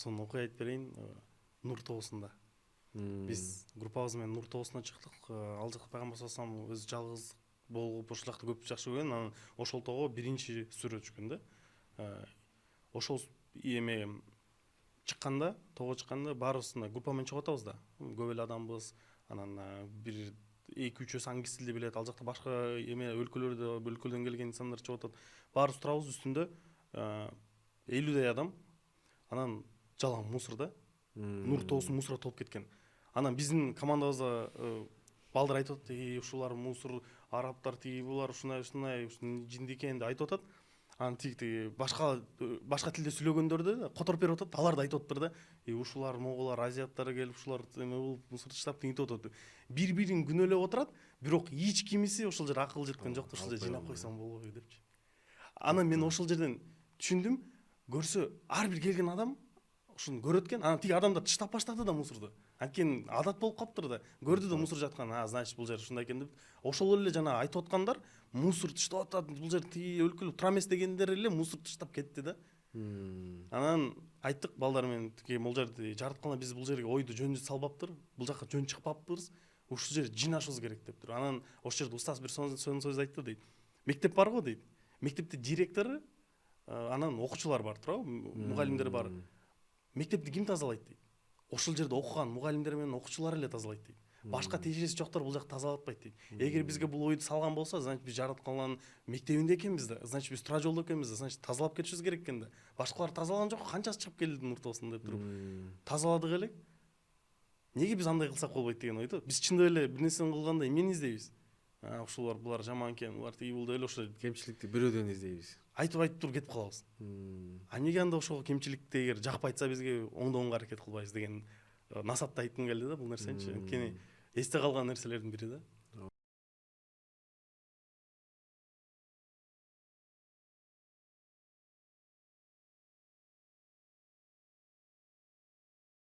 Соны окуя айтып берейин. Нур тоосунда биз группабыз менен Нур тоосуна чыктык. Ал жакта пайгамбар саллаллаху алейхи вассалам өзү жалгыз болуп ошол жакта көп жакшы көргөн. Анан ошол тоого биринчи сүрө түшкөн да. Ошол эме чыкканда, тоого чыкканда баарыбыз группа менен чыгып атабыз да. Көп эле адамбыз. Анан бир 2-3 англис тилди билет. Ал жакта башка эме өлкөлөрдөн келген инсандар чыгып атат. Баарыбыз турабыз үстүндө 50 адам. Анан жалаң мусор да. Нур тоосу мусорго толуп кеткен. Анан биздин командабызга балдар айтып атат, ушулар мусор, арабтар тиги булар ушундай жинди экен деп айтып атат. Анан тиги башка тилде сүйлөгөндөрдү которуп берип атат. Алар да айтып атыптыр да. Ушулар моголар, азиаттар келип ушулар эме болуп мусор таштап тигинтип атат. Бири-бирин күнөөлөп отурат, бирок эч кимиси ошол жерде акыл жеткен жок, ушул жерде жыйнап койсоң болобу депчи. Анан мен ошол жерден түшүндүм, көрсө ар бир келген адам ушуну көрөт экен. Анан тиги адамдар таштап баштады да мусорду. Анткени адат болуп калыптыр да. Көрдү да мусор жаткан. Значит, бул жер ушундай экен деп. Ошол эле жана айтып аткандар мусор таштап атат. Бул жер тиги өлкөлүк тура эмес дегендер эле мусор таштап кетти да. Анан айттык балдар менен тиги бул жерди жараткандар биз бул жерге ойду жөн салбаптыр. Бул жака жөн чыкпаппыз. Ушул жер жыйнашыбыз керек дептир. Анан ошол жерде устаз бир сөз айтты дейт. Мектеп барго дейт. Мектепте директору, анан окуучулар бар туурабы? Мугалимдер бар. Мектепти ким тазалайт дейт? Ошол жерде окуган мугалимдер менен окуучулар эле тазалайт дейт. Башка тиешеси жоктор бул жакты тазалатпайт дейт. Эгер бизге бул ойду салган болсо, значит биз жаратканлардын мектебинде экенбиз да. Значит биз тура жолдо экенбиз да. Значит тазалап кетишибиз керек экен да. Башкалар тазалаган жок, канчасы чыгып келди Нур тоосун деп туруп. Тазаладык элек. Неге биз андай кылсак болбойт деген ойду. Биз чындап эле бир нерсени кылганда эмнени издейбиз? Ушулар булар жаман экен, булар тиги бул деп эле ошо кемчиликти бирөөдөн издейбиз. Айтып туруп кетип калабыз. Неге анда ошол кемчиликти эгер жакпай атса бизге оңдоонго аракет кылбайбыз деген насаатты айткым келди да бул нерсеничи. Анткени эсте калган нерселердин бири да.